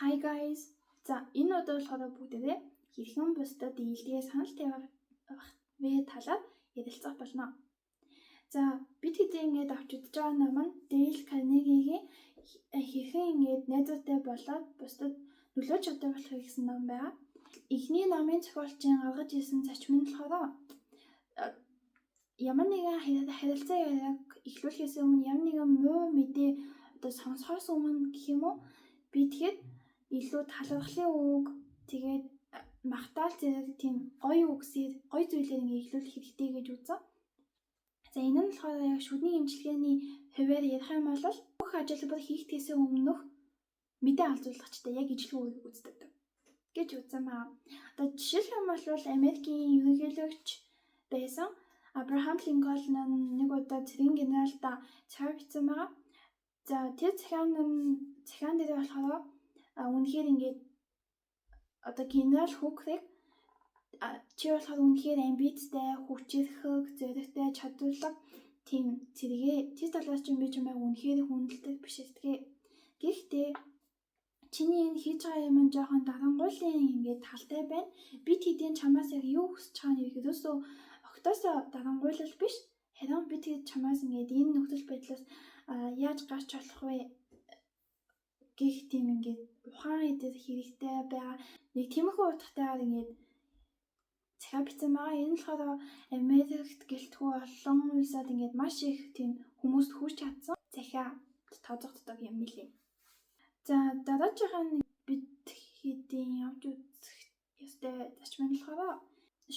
Hi guys. За энэ удаа болохоор бүгдээ хэрхэн бусдад ээлжгээ санал тавих талаар ярилцах болно. За бид хэдийн ингэж авч үзэж байгаа ном нь Дейл Карнегигийн хэрхэн ингэж найзуутай болоод бусдад нөлөөж чадах гэсэн ном байна. Эхний номын зохиолчийн гаргаж ирсэн зарчим нь болохоор ямар нэгэн харилцаа яриаг эхлүүлэхээс өмнө ямар нэгэн муу мэдээ сонсохоос өмнө гэх юм уу би тэгэхэд илүү талархлын үг тэгээд магтаал зэрэг тийм гоё үгсээр гоё зүйлээр ингэ эхлүүлэх хэрэгтэй гэж үзсэн. За энэ нь болохоор яг шүдний имчилгээний хувьар ярих юм бол бүх ажилбар хийхдээс өмнөх мэдээ алзуулагчтай яг ижил үүрэг үздэг гэж үзсэн баа. Одоо жишээлх юм бол Америкийн ерөнхийлөгч байсан Абрахам Линкольн нэг удаа цэргийн генералтай цаар бичсэн байгаа. За тэр захиан дээр болохоор үнэхээр ингээд одоо генерал Хүүкрийг чи болохоор үнэхээр амбицтай, хүчирхэг, зоригтой, чадварлаг тийм зэрэгээ тэр талаас чинь би чамайг үнэхээр хүндэлдэг биш гэдгээ. Гэхдээ чиний энэ хийж байгаа юм нь жоохон дарангуйлын ингээд талтай байна. Бид хэдийн чамаас яг юу хүсэж байгаа нь ерөөсөө огтоосоо дарангуйлал биш. Харин бид хэд чамаас ингээд энэ нөхцөл байдлаас яаж гарч болох вэ гэх тийм ингээд ухаан идэх хэрэгтэй байгаа. Нэг тиймэрхүү утгатайгаар ингээд захиа бичсэн байгаа. Энэ нь болохоор Америкт гэлтгүй олон улсад ингээд маш их тийм хүмүүст хүрч чадсан захиа тооцогддог юм билий. За дараагийн бид хэдийн явж үзэх ёстой зарчим нь болохоор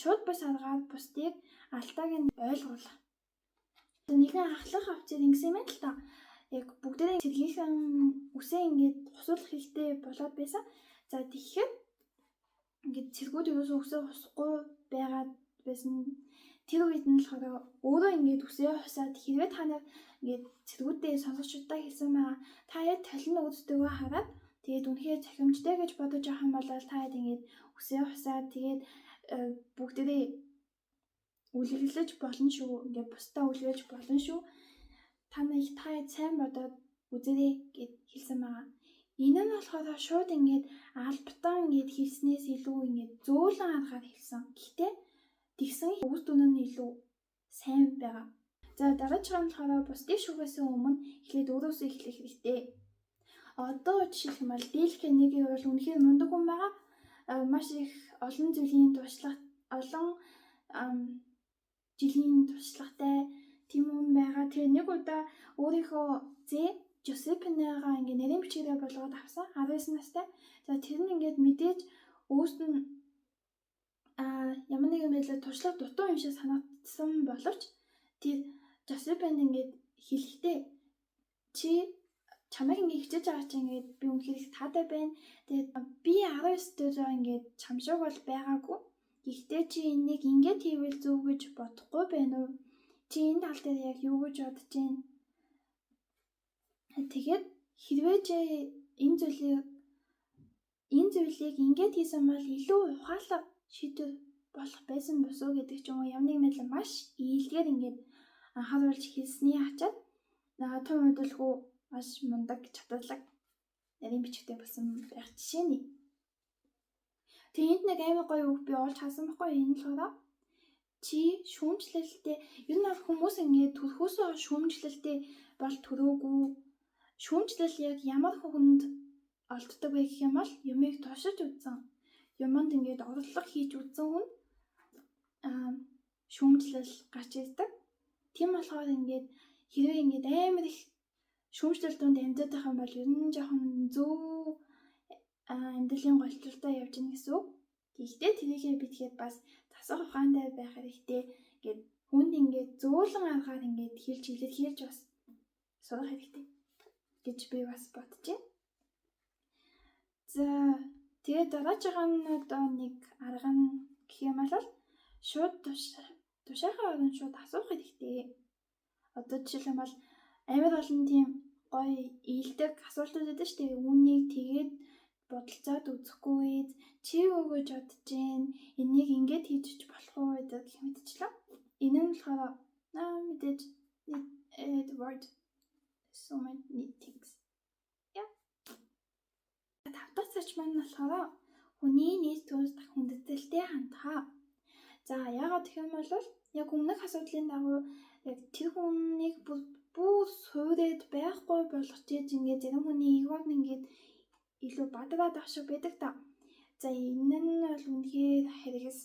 шууд бус аргаар бусдыг алдааг нь ойлгуулах. Нэгэн ахлах авчир ингэсэн юм л та. Яг бүгдээ сэргийхэн үсээ ингээд хусуулах хэрэгтэй болоод байсан. За тэгэхээр ингээд цэргүүд ерөөсөө үсээ хусахгүй байгаад байсан. Тэр үед нь болохоор өөрөө ингээд үсээ хусаад хэрвээ та нар ингээд цэргүүдээ сонсогчдоо хэлсэн байгаа. Та яа талын үүдтэйгээ хараад тэгээд үнэхээр цахимжтай гэж бодож авах юм бол та яд ингээд үсээ хусаад тэгээд бүгдээ үлгэлж болно шүү. Ингээд бусдаа үлгээж болно шүү. Та сайн бодоод үзээрэй гэд хэлсэн байгаа. Энэ нь болохоор шууд ингээд албатан ингээд хэлснээс илүү ингээд зөөлөн аргаар хэлсэн. Гэхдээ тэгсэн үгс дүн нь илүү сайн байгаа. За дараагийн нь болохоор бусдыг шүүхээс өмнө эхлээд өөрөөсөө эхлэх хэрэгтэй. Одоо жишээлх юм бол Дейл Карнеги бол үнэхээр мундаг хүн байгаа. Маш их олон жилийн туршлагатай тийм хүн байгаа. Тэгээ нэг удаа өөрийнхөө Жозефинагаа ингээ нарийн бичгээрээ болгоод авсан 19 настай. За тэр нь ингээд мэдээж өөрт нь ямар нэгэн байдлаар туршлага дутуу юм шиг санагдсан боловч тэр Жозефин ингээд хэлэхдээ чи чамайг ингээ хичээж байгаа чи ингээд би үнэхээр их таатай байна. Тэгээд би 19 дээр ингээд чамшиг бол байгаагүй. Гэхдээ чи энийг ингээд хийвэл зөв гэж бодохгүй байна уу? Чи энэ тал дээр яг юу гэж бодож байна? Тэгээд хэрвээ чи энэ зүйлийг ингээд хийсэн бол илүү ухаалаг шийдвэр болох байсан босоо гэдэг ч юм уу ямар нэг мэдлэг маш ийлгээр ингээд анхааруулж хэлсний ачаад тун удалгүй маш мундаг чадварлаг нарийн бичгтэй болсон байх жишээний. Тэгээд энд нэг амар гоё үг би олж харсан байхгүй энэ л болохоор чи шүүмжлэлтэй ер нь хүмүүс ингээд төрхөөсөө шүүмжлэлтэй бол төрөөгүй. Шүүмжлэл яг ямар хүнд олддог вэ гэх юм бол юмыг туршиж үзсэн. Юмд ингээд орлого хийж үзсэн хүн шүүмжлэл гарч ирдэг. Тийм болохоор ингээд хэрвээ ингээд амар их шүүмжлэл донд амьдарч байгаа юм бол ер нь жоохон зөв амьдралын голчлолтой явж гин гэсэн үг. Гэхдээ тэрийгээ би тэгэхээр бас засах ухаантай байх хэрэгтэй гэд хүнд ингээд зөөлөн аргаар ингээд хэлж бас сурах хэрэгтэй гэж би бас бодож байна. За тэгээд дараагийн нь одоо нэг арга нь гэх юм бол шууд тушаахаа орон шууд асуух хэрэгтэй. Одоо жишээлбэл амар олон тийм гоё ийдэг асуултууд байдаг шүү дээ. Үүнийг тэгээд бодолцоод үзэхгүй чи юу гэж бодож байна? Энийг ингээд хийж болох уу гэдэг гэх мэтчлээ. Энэ нь болохоор мэдээж the word so many things. Тав дахь цааш маань болохоор хүний нийт төрс хүндэтгэлтэй хандхаа. За яагаад гэх юм бол яг өмнөх асуудлын дагуу яг тэр хүнийг бүр суурьд байхгүй болгож ийж ингээд зарим хүний эгог нь ингээд илүү бадраад ах шиг байдаг та. За энэ нь бол үнэхээр хэрэгс.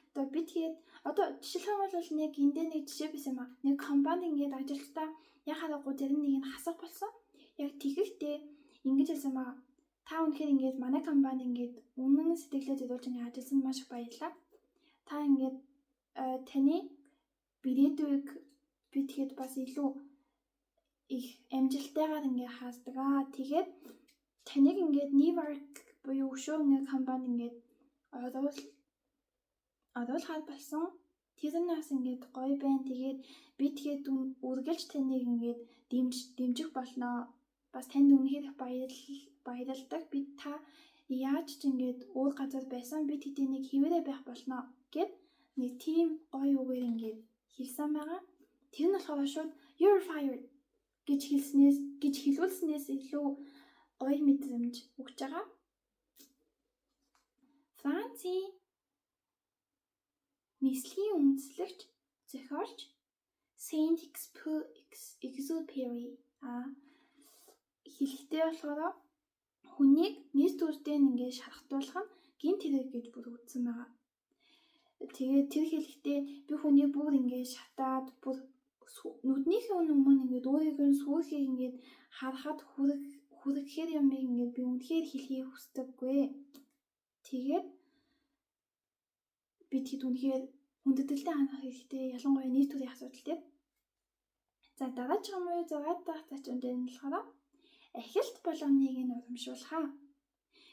Одоо би тэгээд одоо жишээлбэл бол нэг эндээ нэг жишээ байсан юм аа. Нэг компани ингээд ажилтнаа яхаарахгүй зарим нэг нь хасах болсон. Яг тэгэхдээ ингэж хэлсэн маа. Та үнэхээр ингээд манай компани ингээд үнэн сэтгэлээ зөвлөж ингээд ажилласан маш их баярлалаа. Та ингээд таны бирээдүйг би тэгэхэд бас илүү их амжилттайгаар ингээд хаасдаг аа. Тэгээд таныг ингээд Newark буюу өшөө ингээд компани ингээд оруулахад болсон. Тэр нь бас ингээд гоё байна. Тэгээд би тэгээд үргэлж таныг ингээд дэмжих болно. Бас танд үнэхээр их баярлалдаг. Би та яаж ч ингээд өөр газар байсан би тэднийг хэвээрээ байх болно гэд нэг тийм гоё үгээр ингээд хэлсэн байгаа. Тэр нь болохоор шууд you're fired гэж хэлүүлснээс илүү гоё мэдрэмж өгч байгаа. Францын нийслэлийн үндэслэгч зохиолч Saint-Exupéry хэлэхдээ болохоор хүнийг нийс төрөлтэй ингээд шархтуулах нь гинт хэрэг гэж бүр үзсэн байгаа. Тэгээд тэр хэлэхдээ би хүний бүр ингээд шатаад бүр нүднийхээ өмнө ингээд өөрийгөө сүрхийг ингээд харахад хүрэхээр юм ингээд би үнэхээр хэлхийг хүсдэггүй. Тэгээд би тэгэд үнэхээр хүндэтгэлтэй хандах хэрэгтэй ялангуяа нийт төрийн асуудал дээр. За дараагийн 6 дахь зочин дээр нь болохоор ахилт болгоныг нь урамшуулхаа.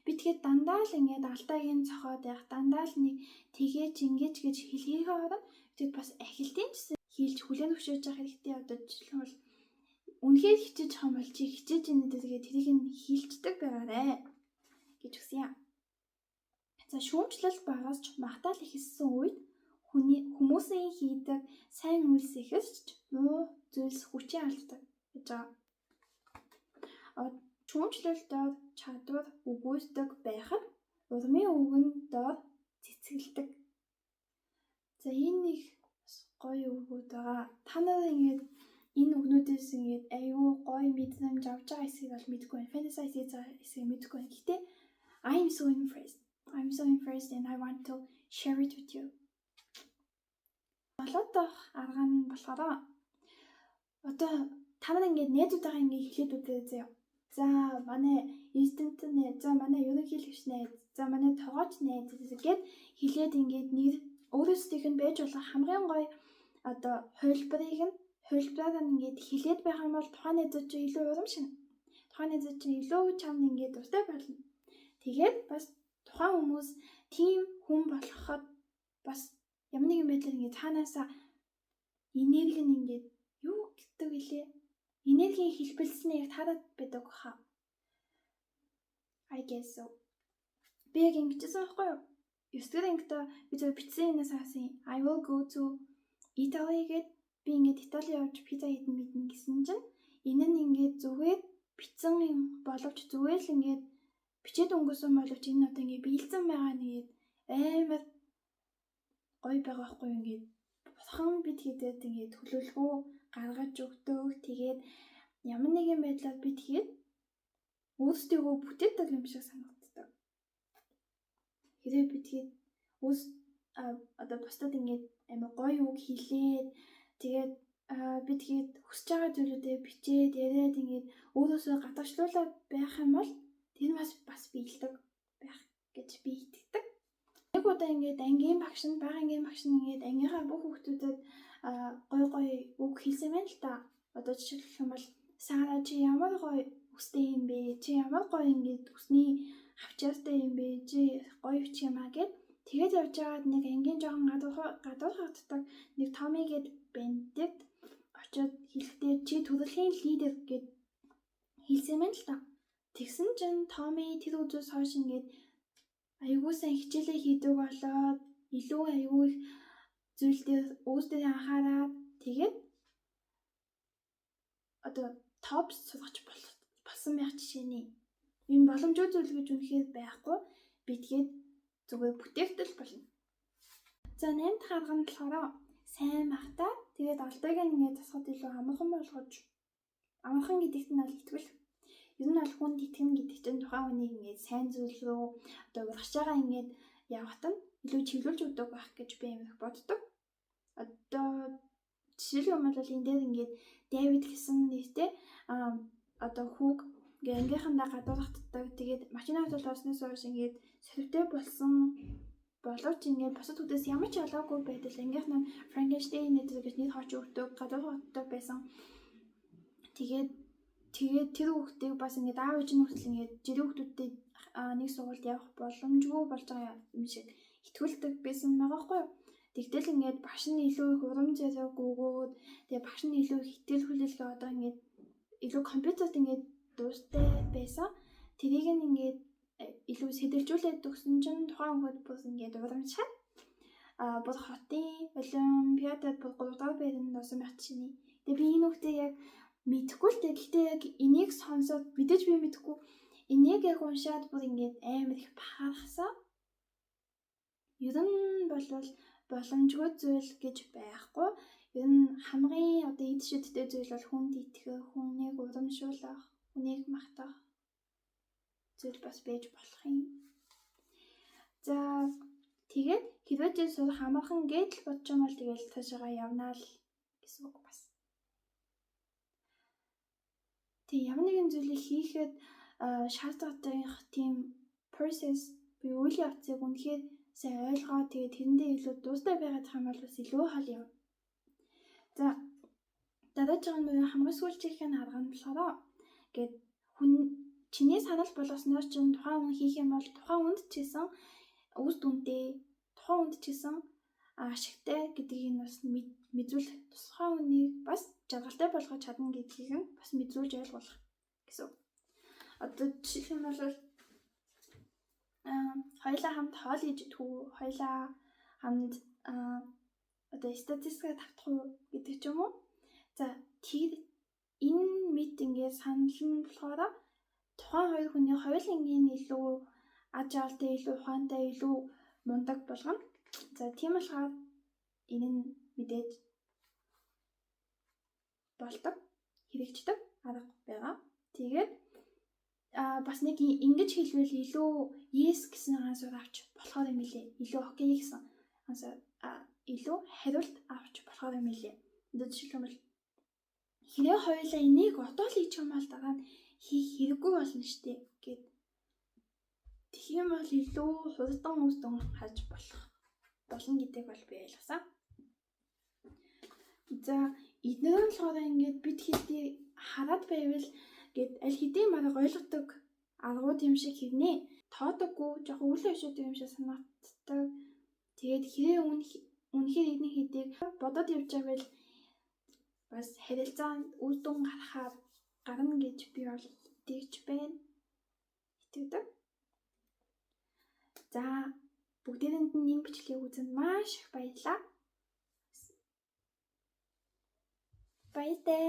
Би тэгэхэд дандаа л ингээд алдаагийн цохоод байх, дандаа л нэг тэгээж ингэж гэж хэлхийнхээ оронд тэгээд бас ахилтын гэсэн хийлж хүлээн зөвшөөрж явах хэрэгтэй. Одоо жишээлбэл үнэхээр хичээж байгаа юм бол чи хичээж инээд тэгээд тэрийг нь хийлждэг байгаарэ гэж өгсөн юм. За шүүмжлэл багасч магтаал ихссэн үед хүмүүсийн хийдэг сайн үйлс ихсэж муу зүйлс хүчээ алддаг гэж байгаа. Шүүмжлэл доор чадвар өгүүлдэг байхад урмын үгэн доор цэцгэлдэг. За энэ нэг гоё үгүүд байгаа. Та нар ингээд энэ үгнүүдээс ингээд аюу гоё мэдрэмж авч байгаа эсэхийг бол мэдэхгүй байна. Фэнтези хийж байгаа эсэхийг мэдэхгүй байна. Гэтэ I'm so impressed and I want to share it with you. Болоод дах арга нь болохоор одоо та нар ингээд найзуудаараа ингээд хэлээд үзээ заяа. За манай инстинкт найз, за манай ерөнхийлөгч найз, за манай тоогооч найз гэд хэлээд ингээд нэр өөрөөсдийнх нь байж болох хамгийн гоё одоо хувилбараар нь ингээд хэлээд байх юм бол тухайн найзууд чинь илүү урамшина. Тухайн найзууд чинь илүү чамд ингээд дуртай болно. Тэгээд бас тухайн хүмүүс тийм хүн болоход бас ямар нэгэн байдлаар ингээд цаанаасаа энерги нь ингээд юу гэдэг вүлээ? Энергийн хэлбэлснээ яг таарад байдаг хаа. I guess so. Би яг ингэжсэн байхгүй юу? 9 дэх ангида би зөв бичсэн юмнаас хаасан. I will go to Italy гэд би ингээд Итали явж пицца идэн мэднэ гэсэн чинь энэ нь ингээд зүгээр бичсэн юм боловч зүгээр л ингээд бичээд өнгөрсөн боловч энэ одоо ингээд биелсэн байгаа нэгэд амар гоё байгаа байхгүй юу ингээд бурхан бид хийдээд ингээд төлөвлөгөө гаргаж өгдөг. Тэгээд ямар нэгэн байдлаар би тэгээд өөрсдийгөө бүтээдэг юм шиг санагддаг. Хэрэг би тэгээд одоо бусдад ингээд амар гоё үг хэлээд тэгээд би тэгээд хүсэж байгаа зүйлүүдээ бичээд яриад ингээд өөрөөсөө гадагшлуулаад байх юм бол тэр бас биелдэг байх гэж би итгэдэг. Нэг удаа ингээд ангийн багш нь ингээд ангийнхаа бүх хүүхдүүдэд гоё үг хэлсэн байна л та. Одоо жишээлбэл юм бол Сара чи ямар гоё үстэй юм бэ? Чи ямар гоё ингээд үсний хавчаартай юм бэ? Чи гоё өч юм аа гэд тэгээд явж байгаад нэг ангийн жоохон гадуурхагддаг нэг Томи гэд бандд очиод хэлэхдээ чи төрөлхийн лидер гэд хэлсэн байна л та. Тэгсэн чинь Томи тэр өдрөөс хойш ингээд аягүй сайн хичээлээ хийдэг болоод илүү аягүй их зүйл дээр өөртөө анхаараад тэгээд одоо топ сургач болсон байх жишээний. юм боломжгүй зүйл гэж үнэхээр байхгүй. Би тэгээд зүгээр бүтээгдэл болно. За 8 дахь арга нь болохоор сайн махтаа тэгээд алдааг ингээд засахад илүү амархан болгож амархан гэдэгт нь бол итгэл. Ер нь бол хүнд итгэнэ гэдэг чинь тухайн хүнийг ингээд сайн зүйл рүү одоо урагш байгаа ингээд явахад нь илүү чиглүүлж өгдөг байх гэж би амирх боддог. Одоо жишээлбэл юм бол энэ дээр ингээд Дэвид гэсэн нэртэй одоо хүүг ингээд ангийнхандаа гадуурхагддаг. Тэгээд машинаа толгоосноос хойш ингээд сорвитэй болсон боловч ингээд бусад хүнээс ямар ч ялгаагүй байдал ангийнх нь Франкенштейн гэж нэр хоч өгдөг гадуурхагддаг байсан. Тэгээд тэр хүүхдийг бас ингээд аав ээж нь хүртэл ингээд жирийн хүүхдүүдтэй нэг сургуульд явах боломжгүй болж байгаа юм шиг итгүүлдэг байсан байгаа хгүй. Тэгтэл ингээд багш нь илүү их урам зориг өгөөд тэгээ багш нь илүү их итгэл хүлээлгээ одоо ингээд илүү компьютерт ингээд дуустай байсан. Тэрийг нь ингээд илүү сэтэлжүүлээд өгсөн чинь тухайн хүүхэд бүр ингээд урамшаад бүр хотын олимпиадад бүр 3 дахь байранд орсон байх чинь. Тэгээ би энэ хүүхдээ яг мэдхгүй л дээ. Гэхдээ яг энийг сонсоод мэдээж би мэдхгүй. Энийг яг уншаад бүр ингээд амар их бахархсан. Ер нь бол боломжгүй зүйл гэж байхгүй. Ер нь хамгийн одоо эд шидтэй зүйл бол хүнд итгэх, хүнийг урамшуулах, хүнийг мартах зүйл бас байж болох юм. За тэгээд хэрвээ сурах амархан гэж бодож байгаа бол тэгэл цаашаа явнаа л гэсэн үг бас. Тэг ямар нэгэн зүйлийг хийхэд шаардлагатай тийм process би үйл явцыг үнэхээр сайн ойлгоод тэгээд тэрэндээ илүү дуустай байгаад байгаа юм бол бас илүү хол юм. За дараач байгаа нь хамгийн сүүлчийнх арга нь болохоор гээд хүн чиний санал болгосноор чинь тухайн хүн хийх юм бол тухайн хүнд ч гэсэн үс дүнтэй тухайн хүнд ч гэсэн ашигтай гэдгийг нь бас мэдрүүлэх тусгай хүнийг бас жаргалтай болгож чадна гэдгийг нь бас мэдрүүлж ойлгуулах гэсэн. Одоо жишээлх юм бол хоёлаа хамт хоол хийж идэх үү, хоёлаа хамт одоо статистик тавьчих уу гэдэг ч юм уу. За тэр энэ мэд ингээд санал нь болохоор тухайн хоёр хүний хоёулангийн илүү аж аргалтай, илүү ухаантай, илүү мундаг болгоно. За тийм болохоор энэ нь мэдээж болдог, хэрэгждэг арга байгаа. Тэгээд бас нэг ингэж хэлвэл илүү yes гэсэн ансуур авч болохоор юм лээ. Илүү окей гэсэн ансуур илүү хариулт авч болохоор юм лээ. Одоо жишээлбэл хэрэг хоёулаа энийг одоо л хийчих юм бол дараа нь хийх хэрэггүй болно штэ гэд. Тэгэх юм бол илүү хурдан үстэн хаж болно гэдэг бол би ойлгосон. За эдгээр нь болохоор ингээд бид хэдий хараад байвал гээд аль хэдийн марга ойлгодог аргууд юм шиг хэрнээ тоодоггүй жоохон үл хашаатай юм шиг санагддаг. Тэгээд хэрэг үнэхээр эдний хэдийг бодоод явж байвал бас харилцаанд үр дүн гарна гэж би бол итгэж байна. Итгэдэг. За бүгдээрэнд нь энэ бичлэгийг үзсэнд маш их баярлалаа. Баяртай.